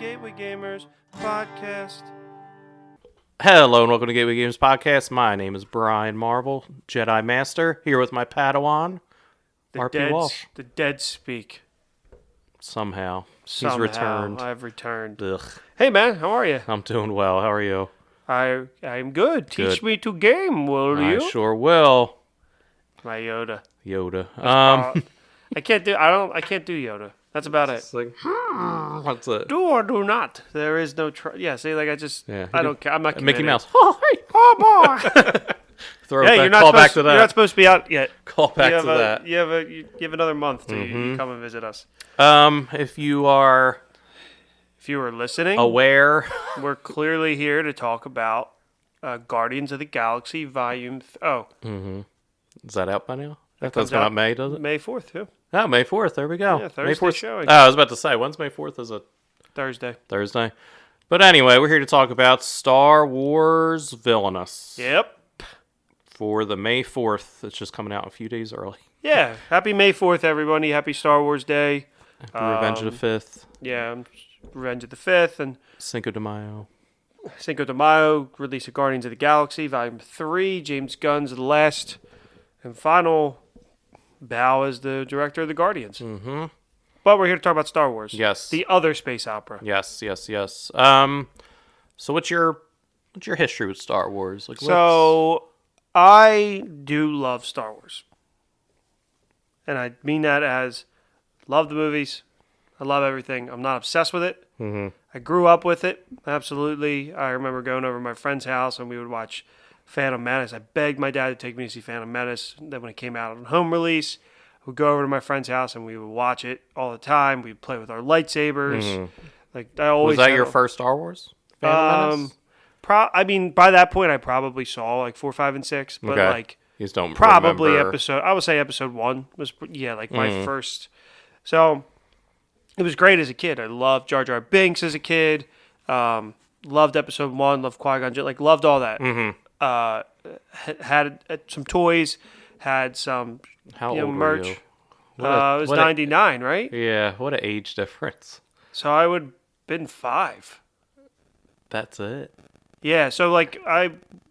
Gateway Gamers podcast. Hello and welcome to Gateway Gamers podcast. My name is Bryan Marvel, Jedi Master, here with my Padawan, RP Walsh. The dead speak. Somehow. He's returned. I've returned. Ugh. Hey man, how are you? I'm doing well. How are you? I'm good. Teach Good. me to game, will you? I sure will. My Yoda. Yoda. I can't do Yoda. That's about it. It's like, what's it? Do or do not. There is no see, like I don't care. I'm not committed. Mickey Mouse. Oh, hey. Oh boy. Call back to that. You're not supposed to be out yet. Call back to that. You have another month to you come and visit us. If you are listening, aware, we're clearly here to talk about Guardians of the Galaxy Volume. Is that out by now? That comes doesn't come out out May, does it? May 4th, yeah. Oh, May 4th. There we go. Yeah, Thursday May 4th showing. Oh, I was about to say, when's May 4th? Is it Thursday? But anyway, we're here to talk about Star Wars Villainous. Yep. For the May 4th. It's just coming out a few days early. Yeah. Happy May 4th, everybody. Happy Star Wars Day. Happy Revenge of the 5th. Yeah, Revenge of the 5th. And Cinco de Mayo. Cinco de Mayo, release of Guardians of the Galaxy, Volume 3. James Gunn's last and final bow as the director of the Guardians. Mm-hmm. But we're here to talk about Star Wars. Yes. The other space opera. Yes. So what's your history with Star Wars? So I do love Star Wars. And I mean that as love the movies. I love everything. I'm not obsessed with it. Mm-hmm. I grew up with it. Absolutely. I remember going over to my friend's house and we would watch Phantom Menace. I begged my dad to take me to see Phantom Menace. Then when it came out on home release, we'd go over to my friend's house and we would watch it all the time. We'd play with our lightsabers. Mm-hmm. Like I always. Was that your first Star Wars? Phantom Menace? By that point, I probably saw like 4, 5, and 6. But okay. like, you just don't probably remember. I would say episode 1 was my first. So it was great as a kid. I loved Jar Jar Binks as a kid. Loved episode 1. Loved Qui-Gon Jinn. Like loved all that. Mm-hmm. Had some toys. Had some How old merch. were you? It was 99, right? Yeah. What an age difference. So I would have been 5. That's it. Yeah. So like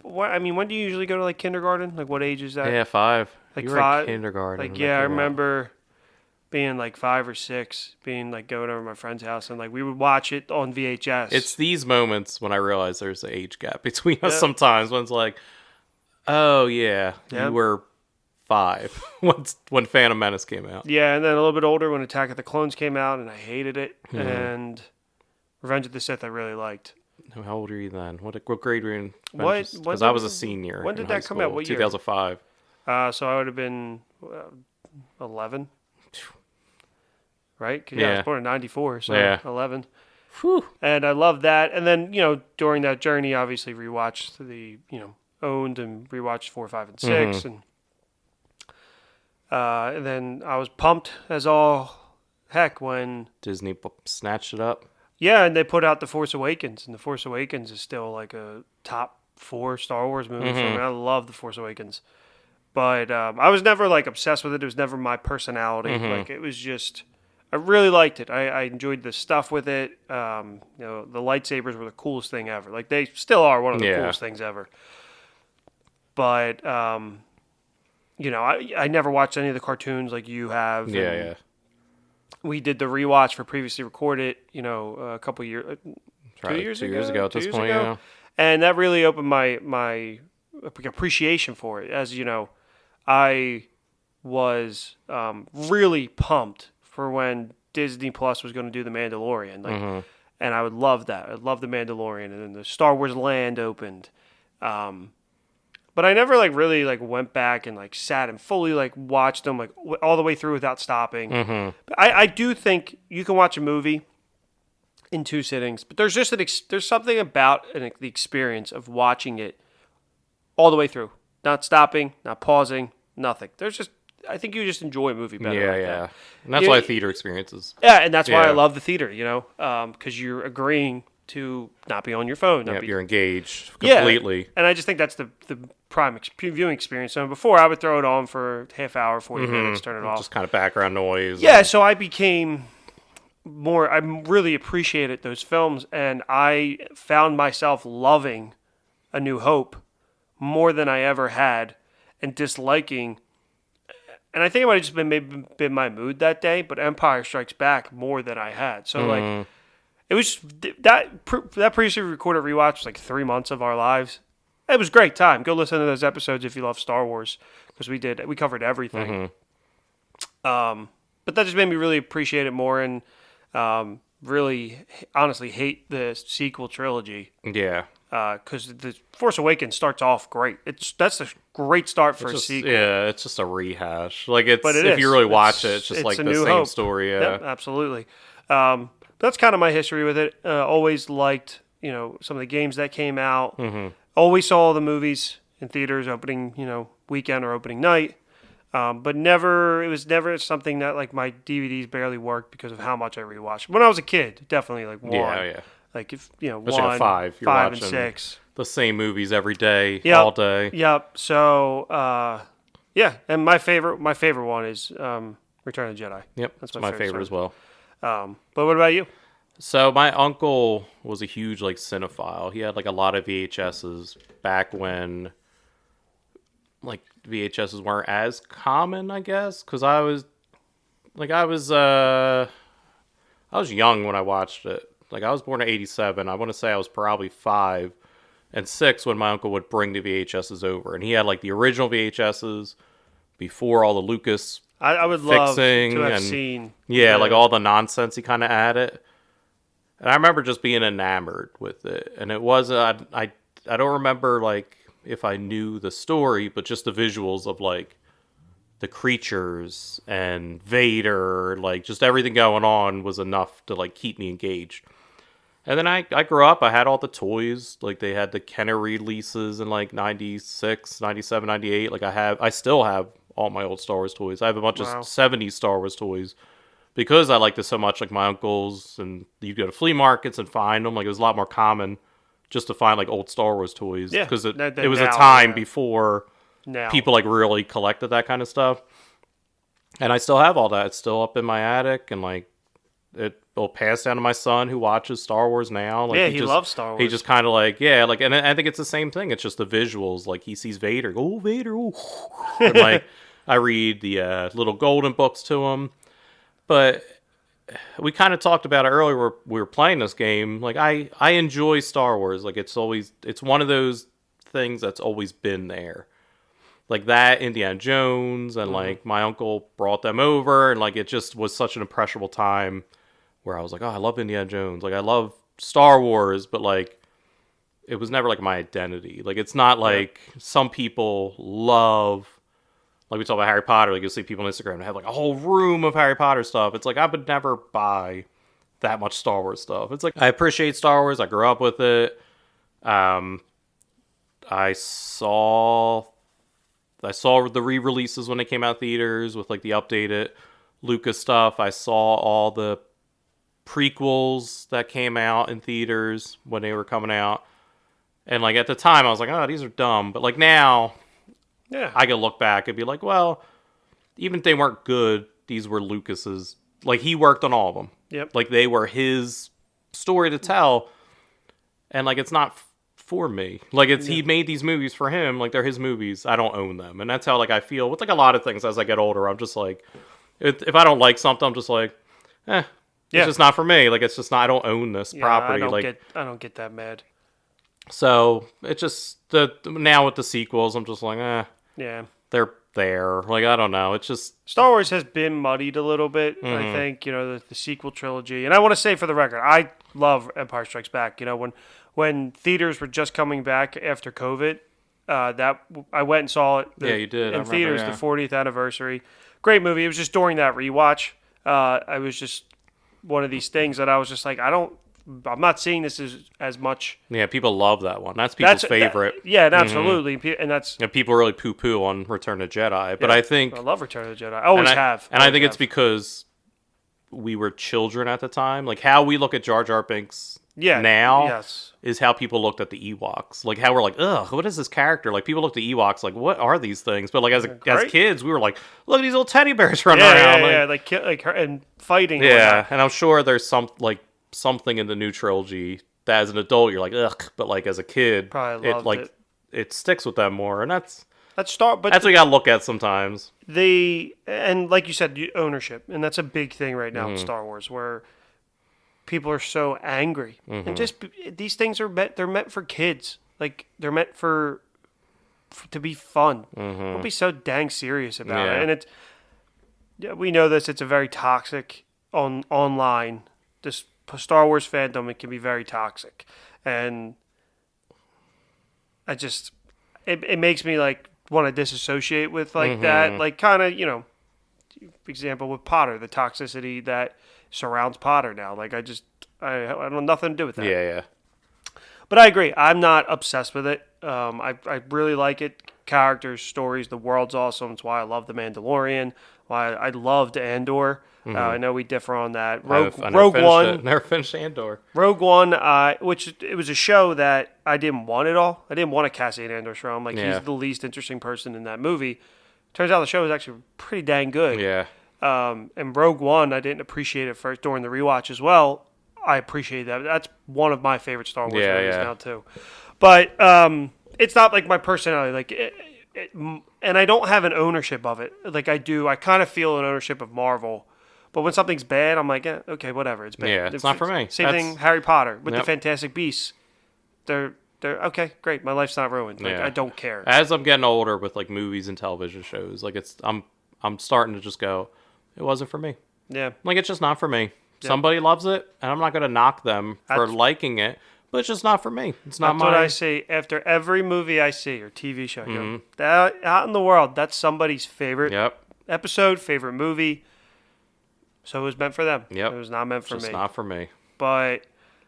when do you usually go to like kindergarten? Like what age is that? Yeah, 5. Like you were 5. in kindergarten. Like yeah, I remember being like 5 or 6, being like going over to my friend's house and like we would watch it on VHS. It's these moments when I realize there's an age gap between us Yeah. sometimes. When it's like, oh yeah, Yeah. you were 5 when Phantom Menace came out. Yeah, and then a little bit older when Attack of the Clones came out and I hated it. And Revenge of the Sith I really liked. How old were you then? What grade were you in? What- Because I was a senior. when did in high that come out? school, What year? 2005. So I would have been 11. Right? 'Cause, I Yeah. was born in 94, so Yeah. 11. Whew. And I loved that. And then, during that journey, obviously rewatched owned and rewatched 4, 5, and 6. And then I was pumped as all heck when... Disney snatched it up. Yeah, and they put out The Force Awakens. And The Force Awakens is still like a top 4 Star Wars movie for me. I love The Force Awakens. But I was never like obsessed with it. It was never my personality. Like it was just... I really liked it. I enjoyed the stuff with it. The lightsabers were the coolest thing ever. Like they still are one of the coolest things ever. But I never watched any of the cartoons like you have. Yeah. We did the rewatch for Previously Recorded. a couple years, 2 years ago. 2 years ago at this point. Yeah. And that really opened my appreciation for it. As you know, I was really pumped for when Disney Plus was going to do The Mandalorian. And I would love that. I'd love The Mandalorian. And then the Star Wars Land opened. But I never really went back and sat and fully watched them all the way through without stopping. But I do think you can watch a movie in 2 sittings, but there's just there's something about the experience of watching it all the way through, not stopping, not pausing, nothing. I think you just enjoy a movie better. Yeah. And that's why theater experiences. Yeah, and that's why I love the theater, because you're agreeing to not be on your phone. You're engaged completely. Yeah, and I just think that's the prime viewing experience. So before, I would throw it on for half hour, 40 minutes, turn it off. Just kind of background noise. Yeah, so I became I really appreciated those films, and I found myself loving A New Hope more than I ever had, and disliking. And I think it might have just been my mood that day, but Empire Strikes Back more than I had. So like, it was that previously recorded rewatch was like 3 months of our lives. It was a great time. Go listen to those episodes if you love Star Wars, because we covered everything. But that just made me really appreciate it more, and really honestly hate the sequel trilogy. Yeah. Because the Force Awakens starts off great. That's a great start for a sequel. Yeah, it's just a rehash. Like it's But if you really watch it, it's just like a the New same Hope. story. Yeah. Yep, absolutely. But that's kind of my history with it. Always liked some of the games that came out. Always saw the movies in theaters opening weekend or opening night. But it was never something that like my DVDs barely worked because of how much I rewatched. When I was a kid, definitely like one. Yeah. Like if Especially one, at 5, you're five watching and 6. the same movies every day, Yep. all day. Yep. So yeah, and my favorite one is Return of the Jedi. Yep, That's my favorite as well. But what about you? So my uncle was a huge like cinephile. He had like a lot of VHSs back when like VHSs weren't as common, I guess, because I was young when I watched it. Like I was born in '87. I want to say I was probably 5 and 6 when my uncle would bring the VHSs over, and he had like the original VHSs before all the Lucas I would love to fixing have and seen. like all the nonsense he kind of added. And I remember just being enamored with it, and it was I don't remember like if I knew the story, but just the visuals of like the creatures and Vader, like just everything going on was enough to like keep me engaged. And then I grew up, I had all the toys, like they had the Kenner releases in like 96, 97, 98. Like I still have all my old Star Wars toys. I have a bunch of 70s Star Wars toys because I liked it so much. Like my uncles, and you go to flea markets and find them. Like it was a lot more common just to find like old Star Wars toys, because it was a time before people like really collected that kind of stuff. And I still have all that. It's still up in my attic, and like it will pass down to my son who watches Star Wars now. Like, he loves Star Wars. He just kind of like, and I think it's the same thing. It's just the visuals. Like he sees Vader, oh Vader, oh. And like I read the little golden books to him. But we kind of talked about it earlier. We were playing this game. Like I enjoy Star Wars. Like it's one of those things that's always been there. Like that, Indiana Jones, and like my uncle brought them over, and like it just was such an impressionable time where I was like, oh, I love Indiana Jones. Like I love Star Wars, but like it was never like my identity. Like it's not like some people love, like we talk about Harry Potter, like you'll see people on Instagram and have like a whole room of Harry Potter stuff. It's like I would never buy that much Star Wars stuff. It's like I appreciate Star Wars. I grew up with it. I saw the re-releases when they came out theaters with like the updated Lucas stuff. I saw all the prequels that came out in theaters when they were coming out. And like at the time I was like, oh, these are dumb. But like now, I can look back and be like, well, even if they weren't good, these were Lucas's. Like he worked on all of them. Yep. Like they were his story to tell. And like it's not for me. Like he made these movies for him. Like they're his movies. I don't own them. And that's how like I feel with like a lot of things as I get older. I'm just like, if I don't like something, I'm just like, it's just not for me. Like it's just not. I don't own this property. I don't get that mad. So it just now with the sequels, I'm just like, they're there. Like I don't know. It's just Star Wars has been muddied a little bit. I think the sequel trilogy, and I want to say for the record, I love Empire Strikes Back. When theaters were just coming back after COVID, that I went and saw it. You did in theaters. The 40th anniversary. Great movie. It was just during that rewatch. I was just one of these things that I was just like, I'm not seeing this as much. Yeah, people love that one. That's people's favorite. Absolutely. And people really poo-poo on Return of the Jedi. But I think I love Return of the Jedi. I always have. And I think it's because we were children at the time. Like how we look at Jar Jar Binks now Yes. is how people looked at the Ewoks. Like how we're like, ugh, what is this character? Like people looked at Ewoks like, what are these things? But like as Great. kids, we were like, look at these little teddy bears running Yeah, around. yeah, yeah. Like her and fighting. And Yeah, whatnot. and I'm sure there's something in the new trilogy that as an adult you're like, ugh, but like as a kid, Probably loved it. It sticks with them more, and that's But what you gotta look at sometimes. and like you said, ownership, and that's a big thing right now in Star Wars, where people are so angry, and just these things they're meant for kids. Like they're meant to be fun. Don't be so dang serious about it. And we know this. It's a very toxic online. This Star Wars fandom, it can be very toxic, and it makes me like want to disassociate with like that, like kind of example with Potter, the toxicity that surrounds Potter now. Like I don't have nothing to do with that. Yeah. But I agree. I'm not obsessed with it. I really like it. Characters, stories, the world's awesome. It's why I love The Mandalorian. Why I loved Andor. I know we differ on that. Rogue One. Never finished Andor. Rogue One, which it was a show that I didn't want at all. I didn't want a Cassian Andor show. I'm like, he's the least interesting person in that movie. Turns out the show was actually pretty dang good. Yeah. And Rogue One, I didn't appreciate it first during the rewatch as well. I appreciate that. That's one of my favorite Star Wars movies now too. But it's not like my personality. Like, and I don't have an ownership of it. Like I do. I kind of feel an ownership of Marvel. But when something's bad, I'm like, okay, whatever. It's bad. Yeah, it's not for me. Same thing, Harry Potter with the Fantastic Beasts. They're okay, great. My life's not ruined. Like I don't care. As I'm getting older with like movies and television shows, like I'm starting to just go, it wasn't for me. Yeah. Like it's just not for me. Somebody loves it, and I'm not going to knock them for liking it, but it's just not for me. It's not That's what I say after every movie I see or TV show. You know, that, out in the world, that's somebody's favorite episode, favorite movie. So it was meant for them. Yep. It was not meant for just me. not for me. But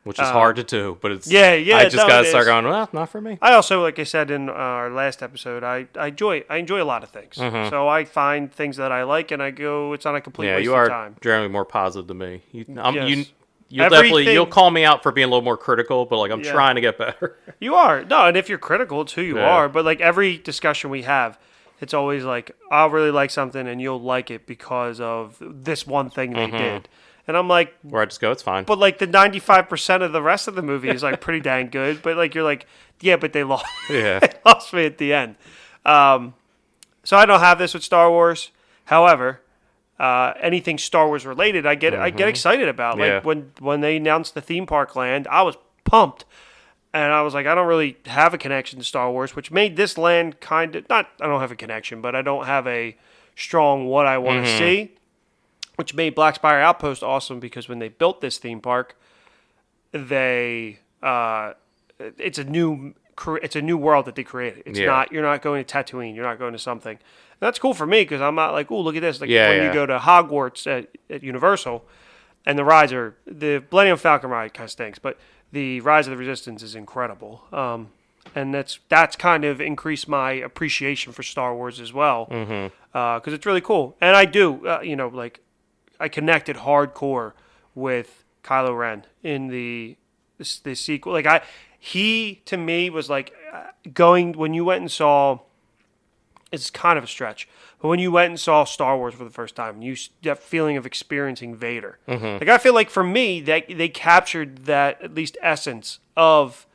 which is hard to do, but it's yeah. I just gotta start going. Well, not for me. I also, like I said in our last episode, I enjoy a lot of things. So I find things that I like, and I go, it's not a complete waste of time. You are generally more positive than me. Yes. You'll definitely you'll call me out for being a little more critical, but like I'm trying to get better. You are and if you're critical, it's who you are. But like every discussion we have, it's always like I'll really like something, and you'll like it because of this one thing they did. And I'm like, where I just go, it's fine. But like the 95% of the rest of the movie is like pretty dang good. But like you're like, yeah, but they lost. Yeah, they lost me at the end. So I don't have this with Star Wars. However, anything Star Wars related, I get excited about. Like when they announced the theme park land, I was pumped, and I was like, I don't really have a connection to Star Wars, which made this land kind of not. I don't have a connection, but I don't have a strong what I want to see. Which made Black Spire Outpost awesome because when they built this theme park, it's a new world that they created. It's not you're not going to Tatooine, you're not going to something. And that's cool for me because I'm not like, oh, look at this. Like when you go to Hogwarts at Universal, and the rides are the Millennium Falcon ride kind of stinks, but the Rise of the Resistance is incredible. And that's kind of increased my appreciation for Star Wars as well because it's really cool. And I do, like. I connected hardcore with Kylo Ren in the sequel. Like he to me was like going when you went and saw. It's kind of a stretch, but when you went and saw Star Wars for the first time, that feeling of experiencing Vader. Like I feel like for me that they captured that at least essence of.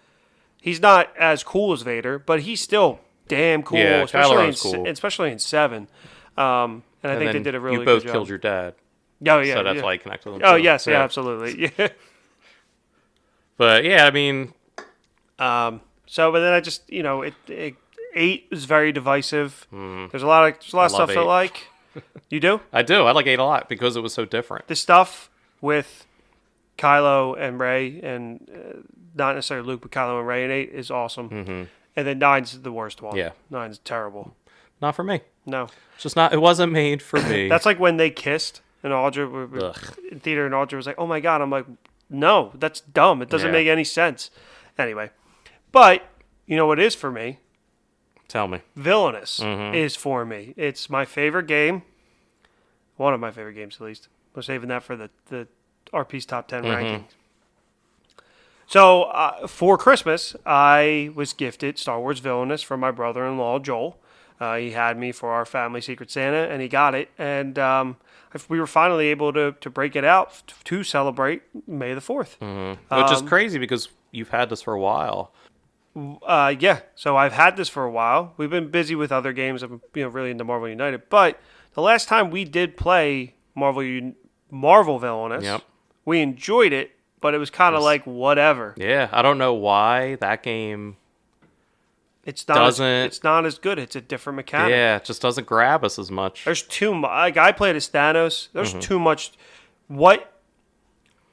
He's not as cool as Vader, but he's still damn cool, especially in 7. And I think they did a really good job. You both killed your dad. Oh, yeah. So that's why you connect with them. Oh, yes. Yeah, absolutely. Yeah. But, yeah, I mean... but then I just, 8 was very divisive. There's a lot of stuff 8. I like. You do? I do. I like 8 a lot because it was so different. The stuff with Kylo and Rey, and not necessarily Luke, but Kylo and Rey in 8 is awesome. And then 9's the worst one. Yeah. 9's terrible. Not for me. No. It's just not... It wasn't made for me. That's like when they kissed. And Audra in theater, and Audra was like, "Oh my god!" I'm like, "No, that's dumb. It doesn't make any sense." Anyway, but you know what is for me? Tell me. Villainous is for me. It's my favorite game. One of my favorite games, at least. We're saving that for the RP's top 10 rankings. So for Christmas, I was gifted Star Wars Villainous from my brother-in-law Joel. He had me for our family Secret Santa, and he got it. And we were finally able to break it out to celebrate May the 4th. Which is crazy because you've had this for a while. Yeah, so I've had this for a while. We've been busy with other games. I'm really into Marvel United. But the last time we did play Marvel Villainous, Yep. we enjoyed it, but it was kind of like whatever. Yeah, I don't know why that game. It's not as good. It's a different mechanic. Yeah, it just doesn't grab us as much. There's too much. Like I played as Thanos. There's too much. What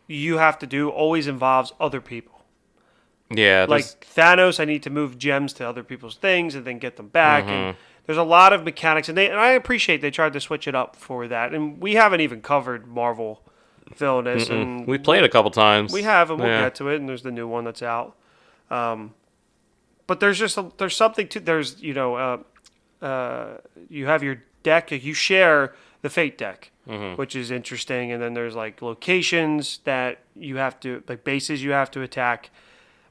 you have to do always involves other people. Yeah, Like Thanos, I need to move gems to other people's things and then get them back. And there's a lot of mechanics, and I appreciate they tried to switch it up for that. And we haven't even covered Marvel Villainous, and we played a couple times. we have, and we'll get to it. And there's the new one that's out. But there's something to you have your deck. You share the Fate deck, which is interesting. And then there's like locations that you have to, like bases you have to attack.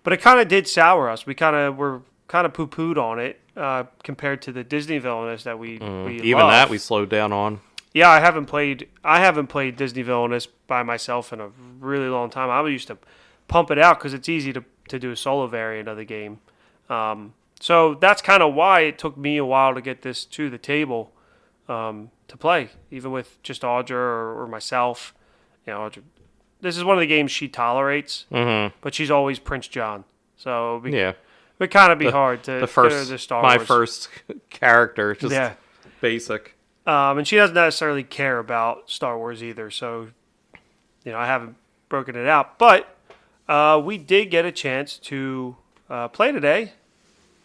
But it kind of did sour us. We were kind of poo-pooed on it compared to the Disney Villainous that we Even love. that we slowed down on. Yeah, I haven't played Disney Villainous by myself in a really long time. I used to pump it out because it's easy to do a solo variant of the game. So that's kind of why it took me a while to get this to the table to play, even with just Audra or myself. Audra, this is one of the games she tolerates, but she's always Prince John. So it would kind of be hard to the first get her to Star Wars. my first character, just basic. And she doesn't necessarily care about Star Wars either. So I haven't broken it out, but we did get a chance to play today,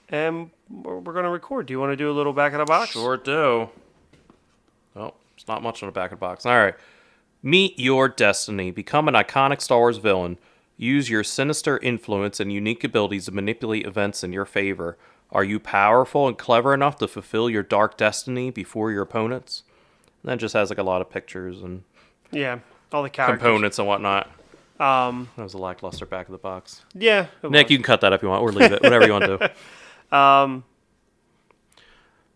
and we're going to record. Do you want to do a little back of the box? Sure do. Oh, it's not much on the back of the box. All right. Meet your destiny. Become an iconic Star Wars villain. Use your sinister influence and unique abilities to manipulate events in your favor. Are you powerful and clever enough to fulfill your dark destiny before your opponents? And that just has like a lot of pictures and all the characters, components and whatnot. That was a lackluster back of the box. Yeah, Nick, you can cut that if you want, or leave it, whatever you want to do.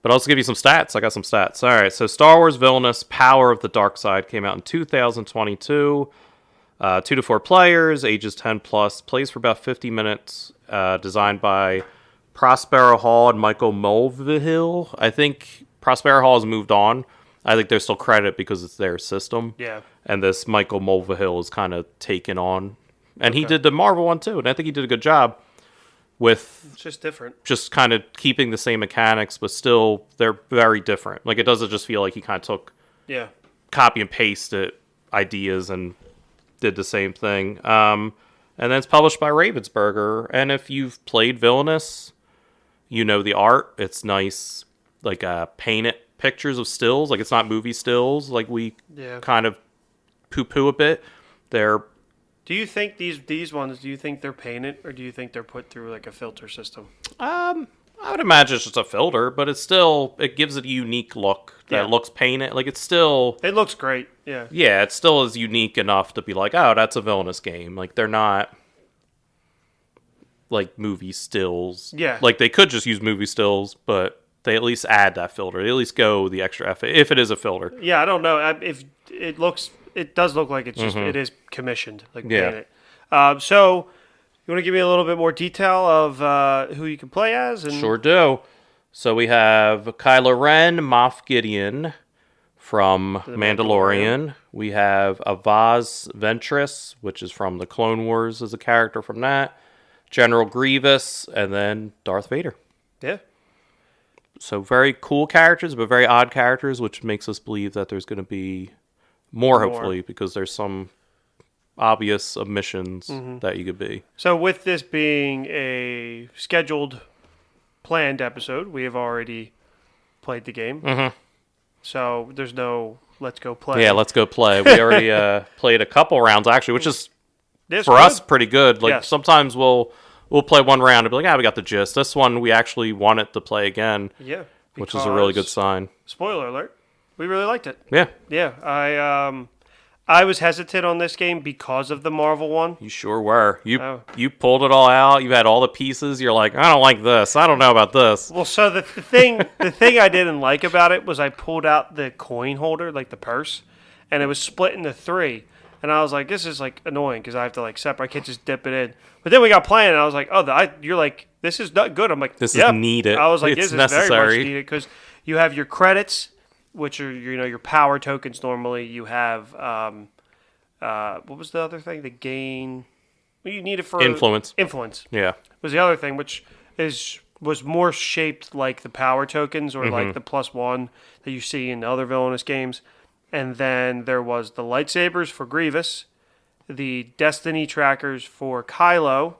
But I'll also give you some stats. I got some stats. All right, so Star Wars Villainous: Power of the Dark Side came out in 2022. 2 to 4 players, ages 10 plus. Plays for about 50 minutes. Designed by Prospero Hall and Michael Mulvihill. I think Prospero Hall has moved on. I think there's still credit because it's their system. Yeah. And this Michael Mulvihill is kind of taken on. And he did the Marvel one too, and I think he did a good job with it's just different. Just kind of keeping the same mechanics, but still they're very different. Like it doesn't just feel like he kind of took copy and pasted ideas and did the same thing. And then it's published by Ravensburger. And if you've played Villainous, you know the art. It's nice, like painted pictures of stills. Like it's not movie stills. Like we kind of poo-poo a bit. Do you think these ones? Do you think they're painted, or do you think they're put through like a filter system? I would imagine it's just a filter, but it gives it a unique look that looks painted. Like it looks great. Yeah. Yeah, it still is unique enough to be like, oh, that's a Villainous game. Like they're not like movie stills. Yeah. Like they could just use movie stills, but they at least add that filter. They at least go the extra effort if it is a filter. Yeah, I don't know if it looks. It does look like it's just it is commissioned, like painted. So, you want to give me a little bit more detail of who you can play as? And Sure do. So we have Kylo Ren, Moff Gideon from Mandalorian. We have Avaz Ventress, which is from the Clone Wars as a character from that. General Grievous, and then Darth Vader. Yeah. So very cool characters, but very odd characters, which makes us believe that there's going to be more, hopefully, because there's some obvious omissions that you could be. So with this being a scheduled, planned episode, we have already played the game. So there's no let's go play. Yeah, let's go play. We already played a couple rounds, actually, which is, for us, pretty good. Like sometimes we'll play one round and be like, we got the gist. This one, we actually wanted to play again. Yeah. Which is a really good sign. Spoiler alert. We really liked it. Yeah. Yeah. I was hesitant on this game because of the Marvel one. You sure were. Oh. You pulled it all out. You had all the pieces. You're like, I don't like this. I don't know about this. Well, so the thing I didn't like about it was I pulled out the coin holder, like the purse, and it was split into three. And I was like, this is like annoying because I have to like separate. I can't just dip it in. But then we got playing, and I was like, oh, you're like, this is not good. I'm like, This yep. is needed. I was like, It's this is necessary. very much needed because you have your credits, which are your power tokens. Normally, you have what was the other thing? The gain. Well, you need it for Influence. Influence Yeah. was the other thing, which was more shaped like the power tokens or like the +1 that you see in other Villainous games. And then there was the lightsabers for Grievous, the Destiny trackers for Kylo,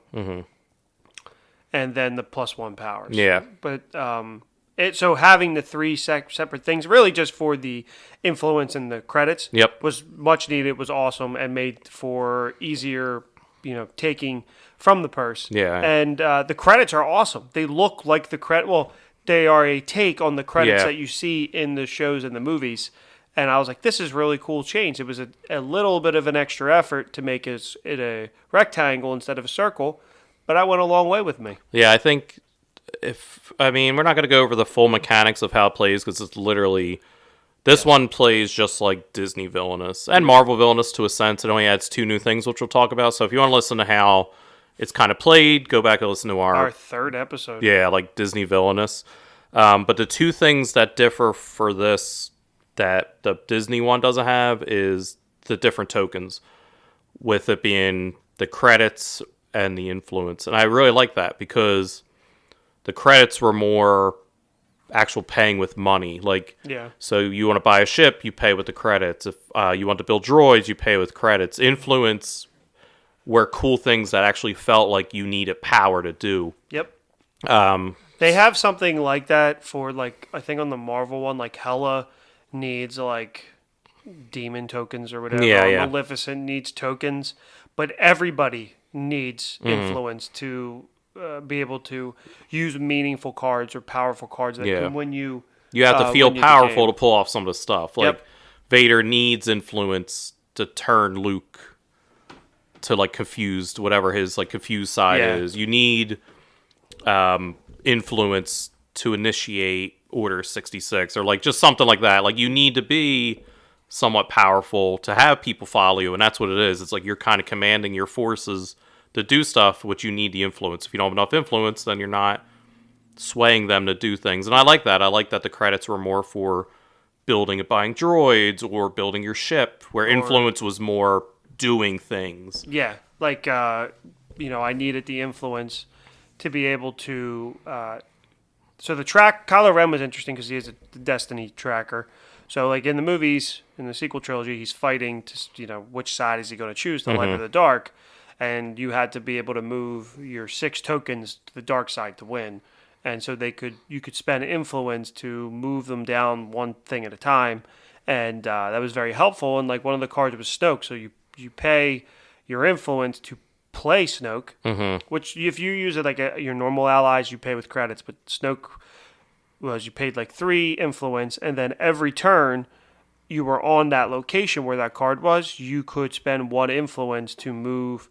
and then the +1 powers. Yeah. But so having the three separate things, really just for the influence and the credits, Yep. was much needed. Was awesome and made for easier, taking from the purse. Yeah. And the credits are awesome. They look like the credit. Well, they are a take on the credits Yeah. that you see in the shows and the movies. And I was like, this is really cool change. It was a little bit of an extra effort to make it a rectangle instead of a circle, but that went a long way with me. Yeah, I think we're not going to go over the full mechanics of how it plays because it's literally, this one plays just like Disney Villainous and Marvel Villainous to a sense. It only adds 2 new things, which we'll talk about. So if you want to listen to how it's kind of played, go back and listen to Our third episode. Yeah, like Disney Villainous. But the 2 things that differ for this that the Disney one doesn't have is the different tokens, with it being the credits and the influence. And I really like that because the credits were more actual paying with money. Like, Yeah. so you want to buy a ship, you pay with the credits. If you want to build droids, you pay with credits. Influence were cool things that actually felt like you needed power to do. Yep. They have something like that for, like, I think on the Marvel one, like Hela needs like demon tokens or whatever. Yeah. Maleficent needs tokens, but everybody needs influence to be able to use meaningful cards or powerful cards that can win you. You have to feel win you the powerful game. to pull off some of the stuff. Like, Yep. Vader needs influence to turn Luke to like confused, whatever his like confused side Yeah. is. You need influence to initiate Order 66 or like just something like that. Like, you need to be somewhat powerful to have people follow you, and that's what it is. It's like you're kind of commanding your forces to do stuff, which you need the influence. If you don't have enough influence, then you're not swaying them to do things. And I like that. I like that the credits were more for building and buying droids or building your ship, where influence was more doing things. Yeah, like I needed the influence to be able to. So the Kylo Ren was interesting because he has a Destiny tracker. So like in the movies, in the sequel trilogy, he's fighting to which side is he going to choose, the light or the dark, and you had to be able to move your 6 tokens to the dark side to win. And so you could spend influence to move them down one thing at a time, and that was very helpful. And like one of the cards was Snoke, so you pay your influence to play Snoke, which if you use it like your normal allies, you pay with credits, but Snoke was you paid like 3 influence, and then every turn you were on that location where that card was, you could spend 1 influence to move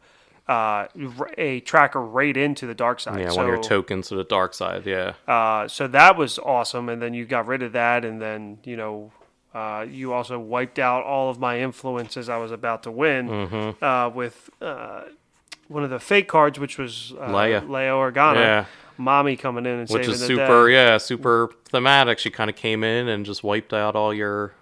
a tracker right into the dark side. Yeah, so, one of your tokens to the dark side, yeah. So that was awesome, and then you got rid of that, and then you also wiped out all of my influence as I was about to win with one of the fake cards, which was Leia Organa. Yeah. Mommy coming in and Which saving is the super, day. super thematic. She kind of came in and just wiped out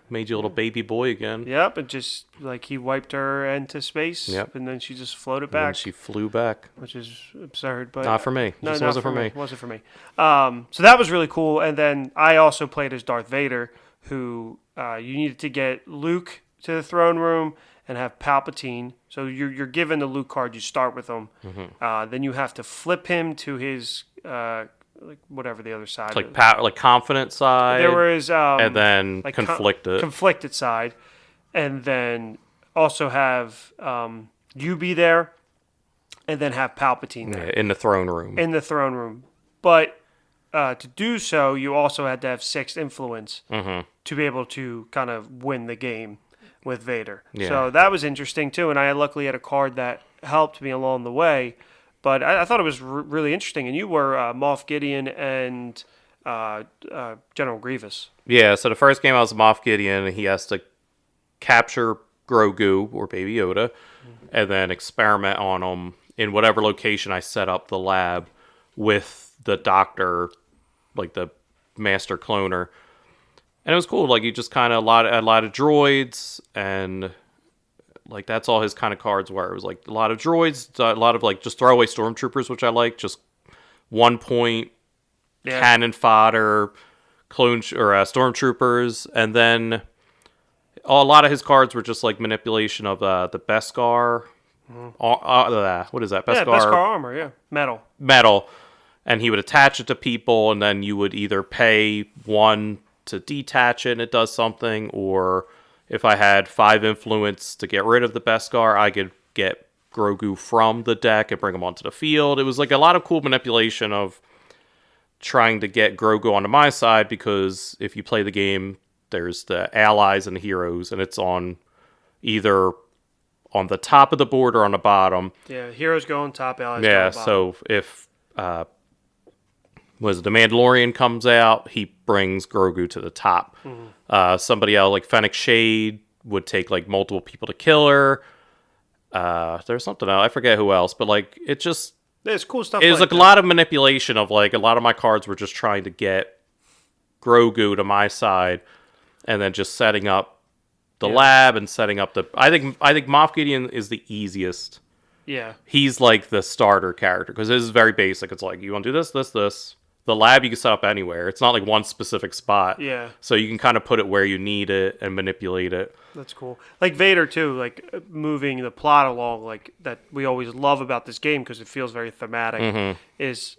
made you a little baby boy again. Yep, and just like he wiped her into space, and then she just floated back. And she flew back. Which is absurd, but Not for me. No, Just not wasn't for for me. me. Wasn't for me. So that was really cool. And then I also played as Darth Vader, who you needed to get Luke to the throne room and have Palpatine. So you're given the Luke card. You start with him. Then you have to flip him to his like whatever the other side. Like like confident side. There was and then like conflicted. Conflicted side, and then also have you be there, and then have Palpatine there. Yeah, in the throne room. In the throne room. But to do so, you also had to have 6 influence to be able to kind of win the game. with Vader. Yeah. So that was interesting too, and I luckily had a card that helped me along the way. But I thought it was really interesting. And you were Moff Gideon and General Grievous. Yeah, so the first game I was Moff Gideon, and he has to capture Grogu or Baby Yoda, and then experiment on him in whatever location I set up the lab with the doctor, like the master cloner. And it was cool. Like, you just kind of a lot of droids, and like that's all his kind of cards were. It was like a lot of droids, a lot of like just throwaway stormtroopers, which I like. Just 1 point cannon fodder, stormtroopers, and then a lot of his cards were just like manipulation of the Beskar. What is that? Beskar? Yeah, Beskar armor. Yeah, Metal, and he would attach it to people, and then you would either pay 1 to detach it and it does something, or if I had 5 influence to get rid of the Beskar, I could get Grogu from the deck and bring him onto the field. It was like a lot of cool manipulation of trying to get Grogu onto my side, because if you play the game, there's the allies and the heroes, and it's on either on the top of the board or on the bottom. Yeah, heroes go on top, allies go on the bottom. So if the Mandalorian comes out, he brings Grogu to the top. Somebody else like Fennec Shade would take like multiple people to kill her. There's something else, I forget who else, but like it just there's cool stuff. It was like a lot of manipulation of like a lot of my cards were just trying to get Grogu to my side, and then just setting up the lab and setting up the. I think Moff Gideon is the easiest. Yeah, he's like the starter character because it is very basic. It's like you want to do this, this, this. The lab you can set up anywhere. It's not like one specific spot. Yeah. So you can kind of put it where you need it and manipulate it. That's cool. Like Vader too, like moving the plot along, like that we always love about this game because it feels very thematic. Is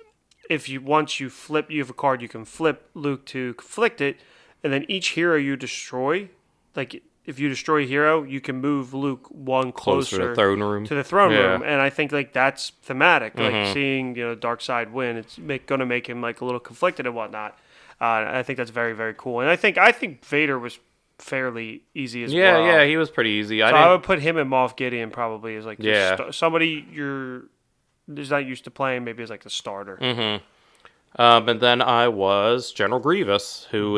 if you once you have a card, you can flip Luke to conflict it, and then each hero you destroy, like if you destroy a hero, you can move Luke one closer to the throne room. And I think like that's thematic. Like seeing dark side win, it's going to make him like a little conflicted and whatnot. I think that's very, very cool. And I think Vader was fairly easy as well. Yeah, he was pretty easy. So I would put him and Moff Gideon probably as like somebody you're not used to playing, maybe as like the starter. And then I was General Grievous, who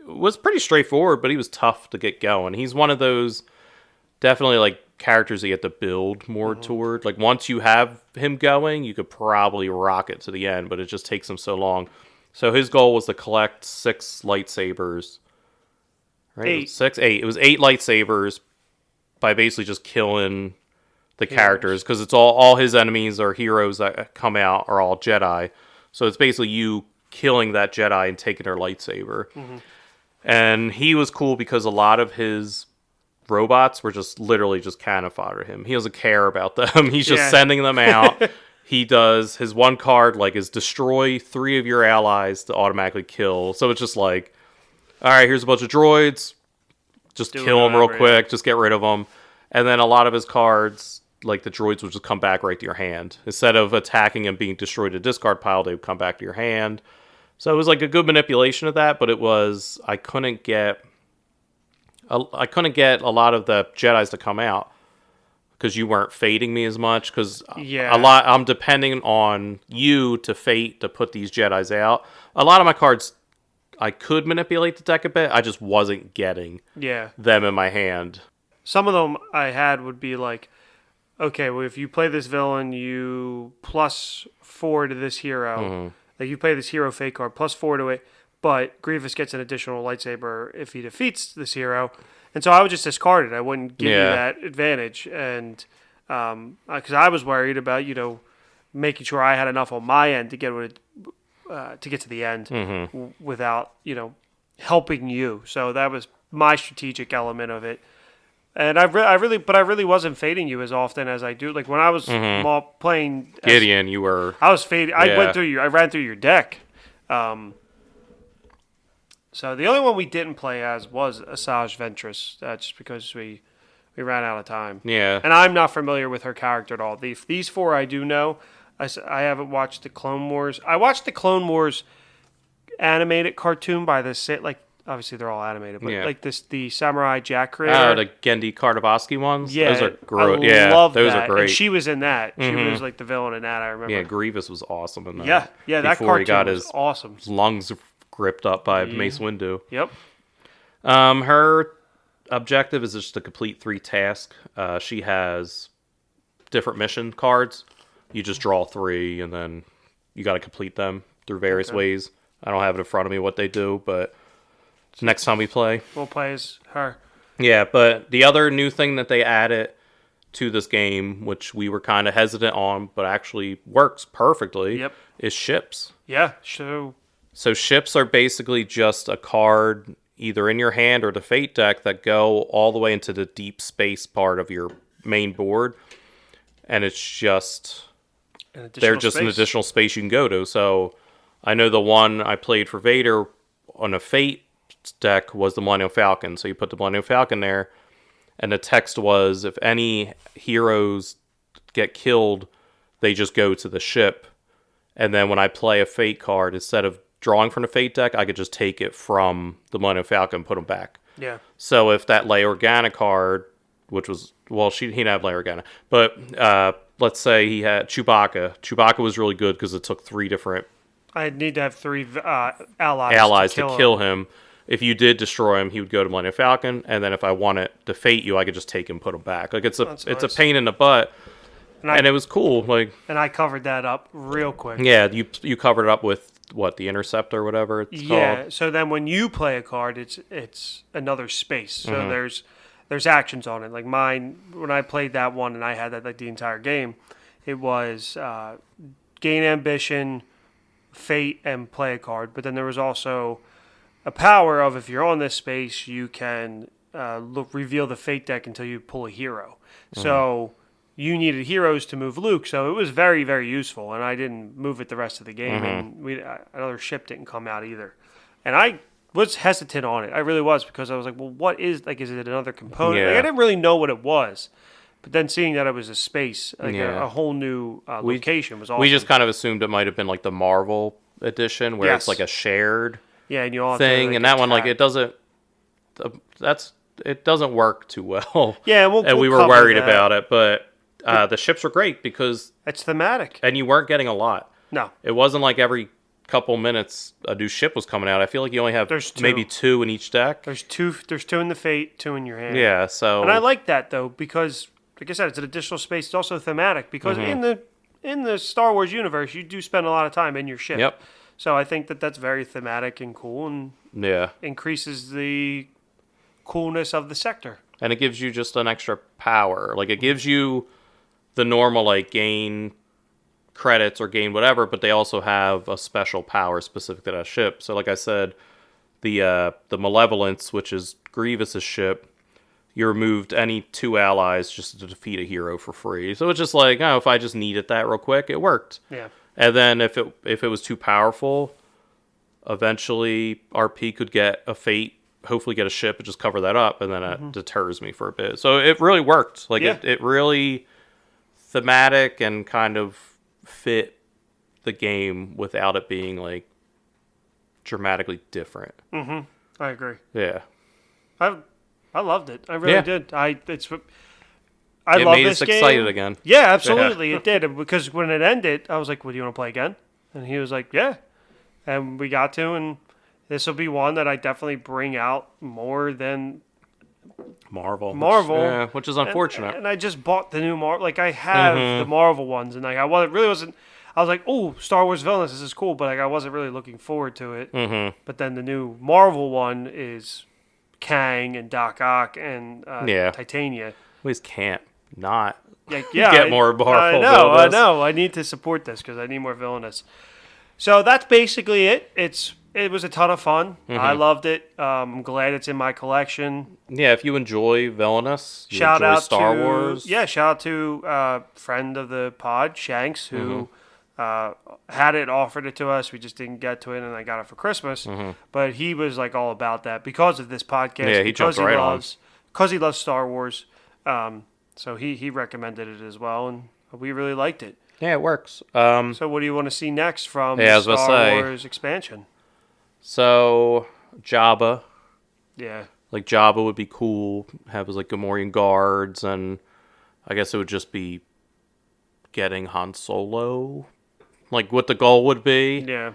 was pretty straightforward, but he was tough to get going. He's one of those definitely like characters that you have to build more toward. Like once you have him going, you could probably rock it to the end, but it just takes him so long. So his goal was to collect 6 lightsabers. Right? 8. It was 8 lightsabers by basically just killing the characters, because it's all his enemies or heroes that come out are all Jedi. So it's basically you killing that Jedi and taking their lightsaber. And he was cool because a lot of his robots were just literally just cannon fodder to him. He doesn't care about them. He's just sending them out. He does his one card like is destroy 3 of your allies to automatically kill. So it's just like, all right, here's a bunch of droids. Just kill them real quick. Just get rid of them. And then a lot of his cards, like the droids would just come back right to your hand. Instead of attacking and being destroyed to discard pile, they would come back to your hand. So it was like a good manipulation of that, but it was I couldn't get a lot of the Jedis to come out because you weren't fading me as much. Because I'm depending on you to fate to put these Jedis out. A lot of my cards I could manipulate the deck a bit. I just wasn't getting them in my hand. Some of them I had would be like, okay, well if you play this villain, you +4 to this hero. Like you play this hero fate card, +4 to it, but Grievous gets an additional lightsaber if he defeats this hero. And so I would just discard it. I wouldn't give you that advantage. And because I was worried about, making sure I had enough on my end to get to the end without, helping you. So that was my strategic element of it. And I really wasn't fading you as often as I do. Like when I was playing Gideon, you were. I was fading. I ran through your deck. So the only one we didn't play as was Asajj Ventress. Just because we ran out of time. Yeah. And I'm not familiar with her character at all. These 4 I do know. I haven't watched the Clone Wars. I watched the Clone Wars animated cartoon by the obviously they're all animated, but Yeah. like the Samurai Jack creator. Oh, the Gendy Kardavosky ones? Yeah, Those are great. I Yeah, love those that. are great. And she was in that. She was like the villain in that. I remember. Yeah, Grievous was awesome in that. Yeah, that Before he got cartoon was his awesome. lungs gripped up by Mace Windu. Yep. Her objective is just to complete 3 tasks. She has different mission cards. You just draw 3, and then you got to complete them through various ways. I don't have it in front of me what they do, but next time we play, We'll play as her. yeah. But the other new thing that they added to this game, which we were kind of hesitant on, but actually works perfectly, Yep. is ships. Yeah. So ships are basically just a card either in your hand or the fate deck that go all the way into the deep space part of your main board. And it's just, they're just an additional space you can go to. So I know the one I played for Vader on a fate deck was the Millennium Falcon. So you put the Millennium Falcon there, and the text was, if any heroes get killed, they just go to the ship. And then when I play a fate card, instead of drawing from the fate deck, I could just take it from the Millennium Falcon and put them back. Yeah. So if that Leia Organa card, which was, well, he didn't have Leia Organa, but let's say he had Chewbacca. Chewbacca was really good because it took 3 different I need to have 3 allies to kill him. If you did destroy him, he would go to Millennium Falcon, and then if I wanted to fate you, I could just take him, put him back. Like it's a pain in the butt, and it was cool. Like, and I covered that up real quick. Yeah, you covered it up with what, the Interceptor or whatever it's called. So then when you play a card, it's another space. So there's actions on it. Like mine, when I played that one and I had that like the entire game, it was gain ambition, fate, and play a card. But then there was also a power of, if you're on this space, you can reveal the fate deck until you pull a hero. So you needed heroes to move Luke, so it was very, very useful, and I didn't move it the rest of the game, and another ship didn't come out either. And I was hesitant on it. I really was, because I was like, well, what is is it another component? Yeah. Like, I didn't really know what it was. But then seeing that it was a space, like a whole new location was awesome. We just kind of assumed it might have been like the Marvel edition, where it's like a shared and you all thing, like, and that one, like, it doesn't work too well. Yeah, and we were worried about it, but the ships were great because it's thematic, and you weren't getting a lot. No, it wasn't like every couple minutes a new ship was coming out. I feel like you only have maybe 2 in each deck. There's 2 in the fate, 2 in your hand. Yeah, so, and I like that though, because like I said, it's an additional space. It's also thematic, because in the Star Wars universe, you do spend a lot of time in your ship. Yep. So I think that's very thematic and cool, and increases the coolness of the sector. And it gives you just an extra power. Like, it gives you the normal, like, gain credits or gain whatever, but they also have a special power specific to that ship. So like I said, the Malevolence, which is Grievous's ship, you removed any 2 allies just to defeat a hero for free. So it's just like, oh, if I just needed that real quick, it worked. Yeah. And then if it was too powerful, eventually RP could get a fate, hopefully get a ship and just cover that up, and then it deters me for a bit. So it really worked. Like, it really thematic and kind of fit the game without it being like dramatically different. I agree. Yeah. I loved it. I really did. I love this game. It made us excited again. Yeah, absolutely, it did. Because when it ended, I was like, "Well, do you want to play again?" And he was like, "Yeah." And we got to, and this will be one that I definitely bring out more than Marvel, which is unfortunate. And I just bought the new Marvel. Like, I have the Marvel ones, and like I wasn't. I was like, "Oh, Star Wars Villainous, this is cool," but like I wasn't really looking forward to it. But then the new Marvel one is Kang and Doc Ock and Titania. We just can't not get more Marvel. I know. I need to support this because I need more Villainous. So that's basically it. It was a ton of fun. I loved it. I'm glad it's in my collection. Yeah, if you enjoy Villainous, shout out Star Wars. Yeah, shout out to friend of the pod, Shanks, who had it, offered it to us. We just didn't get to it, and I got it for Christmas. But he was like all about that because of this podcast. Yeah, he jumped right on. Because he loves Star Wars. So he recommended it as well, and we really liked it. Yeah, it works. So what do you want to see next from the Star Wars expansion? So Jabba Yeah. Like Jabba would be cool. Have his like Gamorrean guards, and I guess it would just be getting Han Solo, like what the goal would be. Yeah.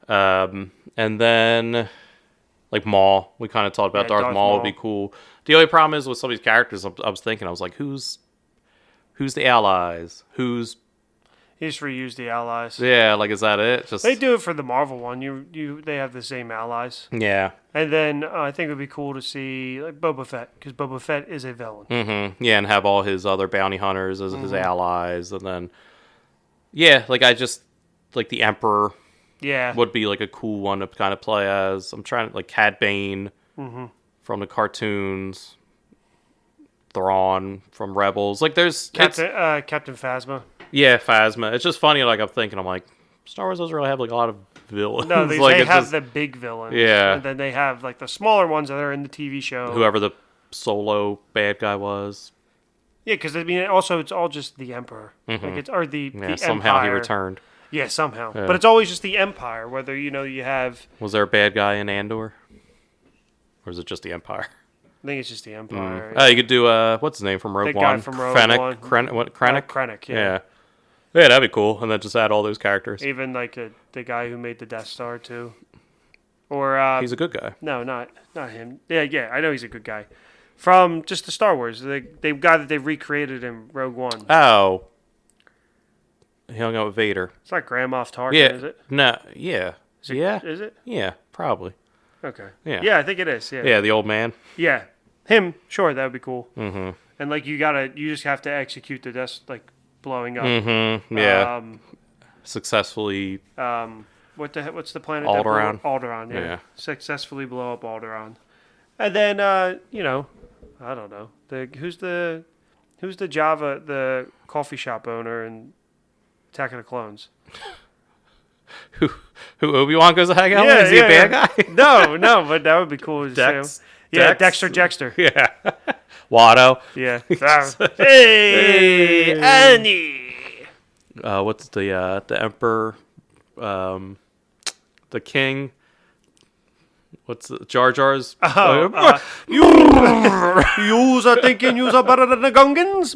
And then like Maul. We kind of talked about Darth Maul would be cool. The only problem is with some of these characters. I was thinking, I was like, who's the allies? Who's He just reused the allies. yeah? Like, is that it? Just They do it for the Marvel one. They have the same allies. yeah. And then I think it would be cool to see like Boba Fett, because Boba Fett is a villain. Mm-hmm. Yeah, and have all his other bounty hunters as his allies, and then yeah, like I just like the Emperor Yeah. would be like a cool one to kind of play as. I'm trying to like Cad Bane from the cartoons, Thrawn from Rebels. Like there's Captain Phasma. yeah, Phasma. It's just funny. Like I'm like Star Wars doesn't really have like a lot of villains. No, they, like, they have just, the big villains. Yeah. And then they have like the smaller ones that are in the TV show. whoever the Solo bad guy was. Yeah, because I mean, also it's all just the Emperor. Like it's or the Yeah, the somehow Empire. he returned. Yeah, somehow. Yeah. But it's always just the Empire. Whether you have, Was there a bad guy in Andor, or is it just the Empire? I think it's just the Empire. Oh, you could do what's his name from Rogue The One? guy from Rogue Krennic. One. Krennic. Krennic. Yeah. Yeah. Yeah, that'd be cool. And then just add all those characters. Even like the guy who made the Death Star too. Or He's a good guy. no, not him. Yeah, I know he's a good guy. From just the Star Wars, the guy that they recreated in Rogue One. Oh. He hung out with Vader. It's not Grand Moff Tarkin, Yeah. is it? No. Yeah. Is it? Yeah. Is it? Yeah. Probably. Okay. Yeah. Yeah, I think it is. Yeah. Yeah. The old man. Yeah. Him. Sure, that would be cool. Mm-hmm. And like you just have to execute the death, like blowing up. Mm-hmm. Yeah. Um, Successfully. what's the planet? Alderaan. Alderaan. Yeah. Yeah. Successfully blow up Alderaan, and then I don't know. Who's the Java, the coffee shop owner in Attack of the Clones? Who Obi-Wan goes to hang out with? Is he a bad guy? No, but that would be cool. To Dex? see him. Yeah, Dex? Dexter. Yeah. Watto. Yeah. Hey, Annie. What's the Emperor, the King? What's Jar Jar's? You are thinking you're better than the Gungans?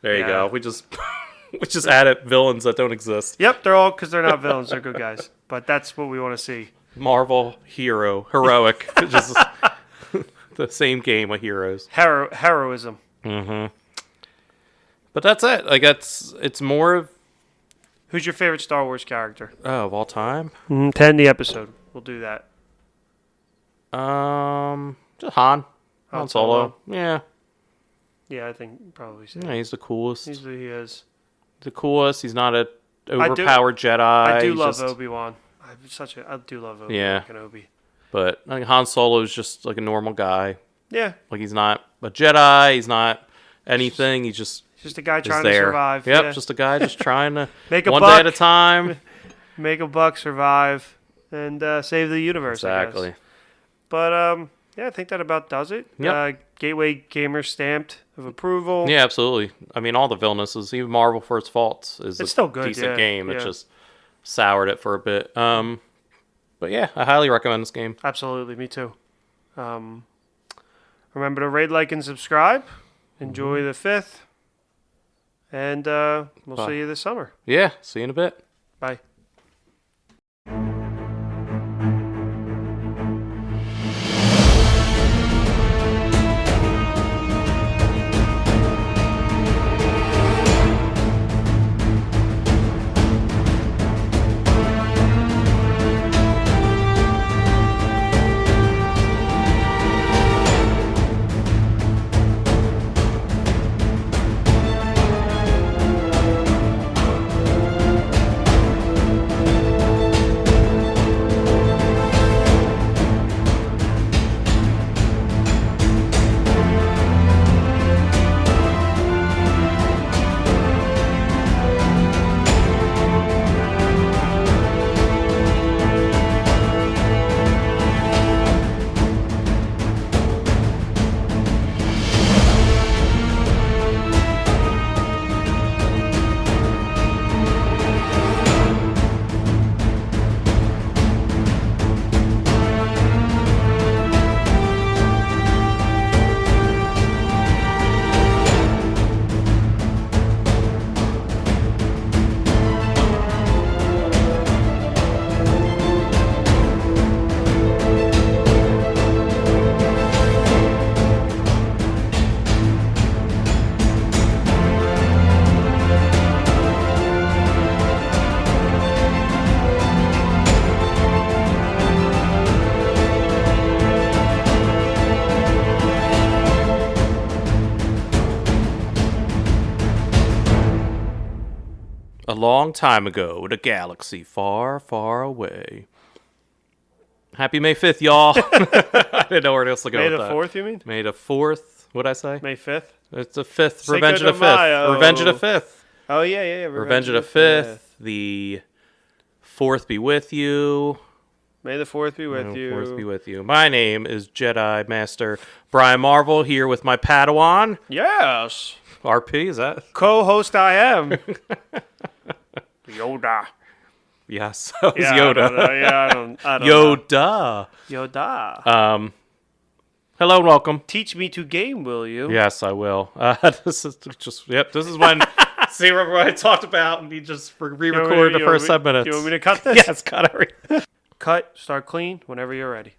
There you Yeah. go. We just added villains that don't exist. Yep, they're all because they're not villains; they're good guys. But that's what we want to see. Marvel heroic, just the same game of heroes. Heroism. But that's it. Like it's more of Who's your favorite Star Wars character? of all time. 10 the episode. We'll do that. Just Han Han Solo. Yeah, Yeah, I think probably so. he's the coolest. He is. The coolest. He's not a overpowered Jedi. I do He's love just- Obi-Wan. I do love Obi-Wan Yeah. Kenobi. But I think Han Solo is just like a normal guy. Yeah, Like he's not a Jedi. He's not anything. He's just just a guy is trying to there. survive. Yep, Yeah. just a guy just trying to Make a one buck. day at a time. Make a buck, survive, and save the universe. I Exactly. guess. But yeah, I think that about does it. Yep. Gateway Gamer stamped of approval. Yeah, absolutely. I mean, all the Villainesses, even Marvel for its faults, is It's a still good, decent yeah, game. It yeah. just soured it for a bit. But yeah, I highly recommend this game. Absolutely, me too. Remember to rate, like, and subscribe. Enjoy the 5th. And we'll Bye. see you this summer. Yeah, see you in a bit. Bye. a long time ago in a galaxy far, far away. Happy May 5th, y'all. I didn't know where else to go May with the that. 4th, you mean? May the 4th. What'd I say? May 5th? It's the 5th. Cinco Revenge de of the 5th. Mayo. Revenge of the 5th. Oh, yeah. Revenge of the 5th. The 4th be with you. May the 4th be with you. 4th be with you. My name is Jedi Master Bryan Marvel, here with my Padawan. Yes. RP, is that? Co-host I am. Yoda. Yes, that was Yeah, Yoda. I don't know. Yoda. Yoda. Hello and welcome. Teach me to game, will you? Yes, I will. This is when see what I talked about, and he just re-recorded the first 7 minutes. You want me to cut this? Yes, cut everything. Cut, start clean, whenever you're ready.